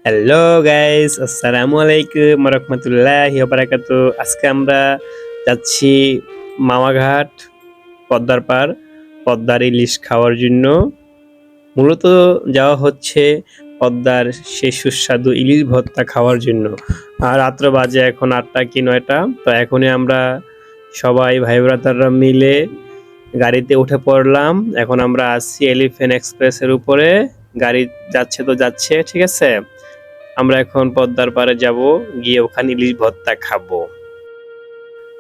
Hello guys, আসসালামু আলাইকুম ওয়া রাহমাতুল্লাহি ওয়া বারাকাতুহু। আজকে আমরা যাচ্ছি মামাঘাট, পদ্মার পাড়, পদ্মার ইলিশ খাওয়ার জন্য। মূলত যাওয়া হচ্ছে পদ্মার সেই সুস্বাদু ইলিশ ভর্তা খাওয়ার জন্য। আর রাত্র বাজে এখন ৮টা কি ৯টা। তো এখনই আমরা সবাই ভাই ব্রাদাররা মিলে গাড়িতে উঠে পড়লাম। এখন আমরা আছি এলিফ্যান্ট এক্সপ্রেসের উপরে। গাড়ি যাচ্ছে তো যাচ্ছে, ঠিক আছে। আমরা এখন পদ্মার পাড়ে যাব, গিয়ে ওখানে ইলিশ ভর্তা খাবো।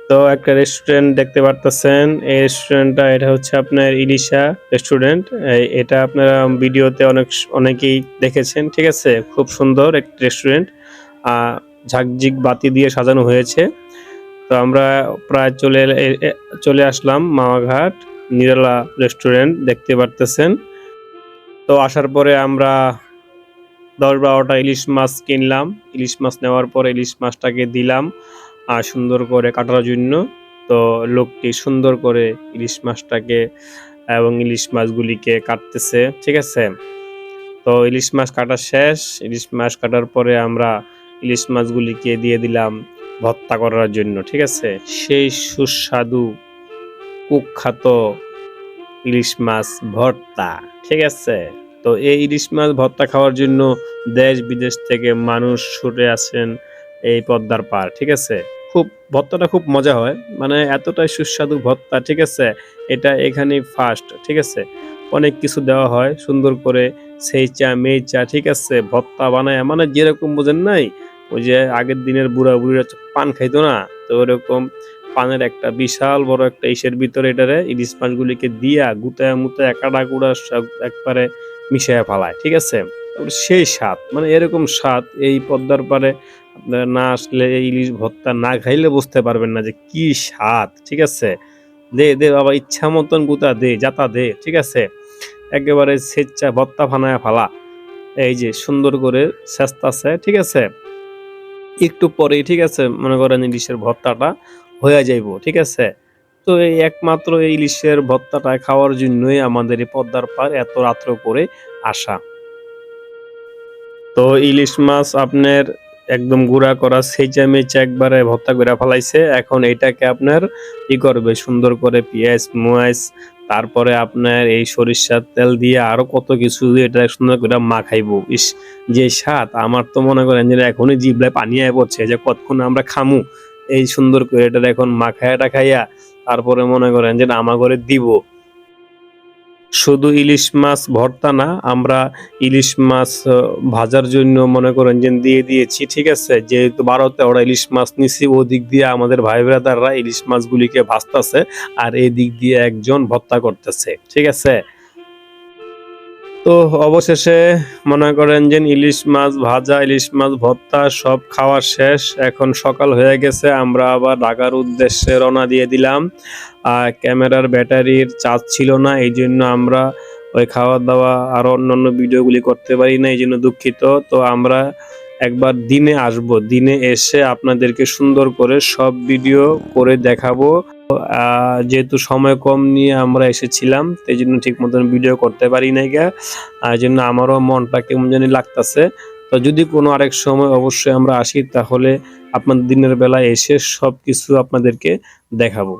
তো একটা রেস্টুরেন্ট দেখতে পারতেছেন, এই রেস্টুরেন্টটা এটা হচ্ছে আপনার ইলিশা রেস্টুরেন্ট। এটা আপনারা ভিডিওতে অনেকেই দেখেছেন, ঠিক আছে। খুব সুন্দর একটি রেস্টুরেন্ট, ঝাঁকঝিক বাতি দিয়ে সাজানো হয়েছে। তো আমরা প্রায় চলে আসলাম মামাঘাট নিরালা রেস্টুরেন্ট, দেখতে পারতেছেন। তো আসার পরে আমরা ১০-১২টা ইলিশ মাছ কিনলাম। ইলিশ মাছ নেওয়ার পরে ইলিশ মাছটাকে দিলাম সুন্দর করে কাটার জন্য। তো লোকটি সুন্দর করে ইলিশ মাছটাকে এবং ইলিশ মাছগুলিকে কাটতেছে, ঠিক আছে। তো ইলিশ মাছ কাটা শেষ। ইলিশ মাছ কাটার পরে আমরা ইলিশ মাছগুলিকে দিয়ে দিলাম ভর্তা করার জন্য, ঠিক আছে। সেই সুস্বাদু কুখ্যাত ইলিশ মাছ ভর্তা, ঠিক আছে। তো এই ইলিশ মাছ ভর্তা খাওয়ার জন্য দেশ বিদেশ থেকে মানুষ ছুটে আসেন এই পদ্মার পাড়, ঠিক আছে। ভর্তাটা খুব মজা হয়, মানে এতটাই সুস্বাদু ভর্তা, ঠিক আছে। এটা এখানেই ফার্স্ট, ঠিক আছে। অনেক কিছু দেওয়া হয় সুন্দর করে, সেই চা মেই চা, ঠিক আছে। ভর্তা বানায় মানে যেরকম বোঝেন নাই, ওই যে আগের দিনের বুড়া বুড়িরা পান খাইতো না, তো ওরকম পানের একটা বিশাল বড় একটা ইসের ভিতরে এটারে ইলিশ মাছগুলিকে দিয়া গুতায়া মুতায়া কাটা কুড়া সব একবারে মিশাইয়া ফেলায়, ঠিক আছে। সেই স্বাদ, মানে এরকম স্বাদ এই পদ্মার পাড়ে আপনারা না আসলে এই ইলিশ ভর্তা না খাইলে বুঝতে পারবেন না যে কি স্বাদ, ঠিক আছে। দে দে বাবা, ইচ্ছা মতন গুতা দে, যাতা দে, ঠিক আছে। একেবারে স্বেচ্ছা ভর্তা ফানায়া ফালা, এই যে সুন্দর করে চেষ্টাছে, ঠিক আছে। একটু পরেই, ঠিক আছে, মনে করেন ইলিশের ভর্তাটা হয়ে যাইব, ঠিক আছে। তো এই একমাত্র এই ইলিশের ভর্তাটা খাওয়ার জন্যই আমাদের এই পদ্মার পাড় এত রাত্র করে আসা। তো ইলিশ মাছ আপনার একদম গুঁড়া করা ছেঁচা মেচা একবারে ভর্তা করে ফেলাইছে। এখন এইটাকে আপনার করবে সুন্দর করে পেঁয়াজ মুয়াজ, তারপরে আপনার এই সরিষার তেল দিয়ে আরো কত কিছু দিয়ে এটা সুন্দর করে মাখাইবো। ইস, যে স্বাদ! আমার তো মনে করেন যে এখনই জিভলায় পানি আয় পড়ছে যে কতক্ষণ আমরা খামু এই সুন্দর করে এটা এখন মাখায়া টাখাইয়া, তারপরে মনে করেন যে আমা করে দিব। শুধু ইলিশ মাছ ভর্তা না, আমরা ইলিশ মাছ ভাজার জন্য মনে করেন যে দিয়ে দিয়েছি, ঠিক আছে। যেহেতু ১২-১৩টা ইলিশ মাছ নিছি, ওদিক দিয়ে আমাদের ভাই ব্রাদাররা ইলিশ মাছগুলিকে ভাজতেছে, আর এই দিক দিয়ে একজন ভর্তা করতেছে, ঠিক আছে। তো অবশেষে মনে করেন যে ইলিশ মাছ ভাজা, ইলিশ মাছ ভর্তা সব খাওয়া শেষ। এখন সকাল হয়ে গেছে, আমরা আবার ঢাকার উদ্দেশ্যে রওনা দিয়ে দিলাম। ক্যামেরার ব্যাটারির চার্জ ছিল না, এই জন্য আমরা ওই খাওয়া দাওয়া আরো অন্যান্য ভিডিওগুলি করতে পারি না, এই জন্য দুঃখিত। তো আমরা একবার দিনে আসব, দিনে এসে আপনাদেরকে সুন্দর করে সব ভিডিও করে দেখাবো। যেহেতু সময় কম নিয়ে আমরা এসেছিলাম, এই জন্য ঠিক মতন ভিডিও করতে পারি নাই গা, এই জন্য আমারও মনটা কেমন জানি লাগতেছে। তো যদি কোনো আরেক সময় অবশ্যই আমরা আসি, তাহলে আপনাদের দিনের বেলায় এসে সবকিছু আপনাদেরকে দেখাবো।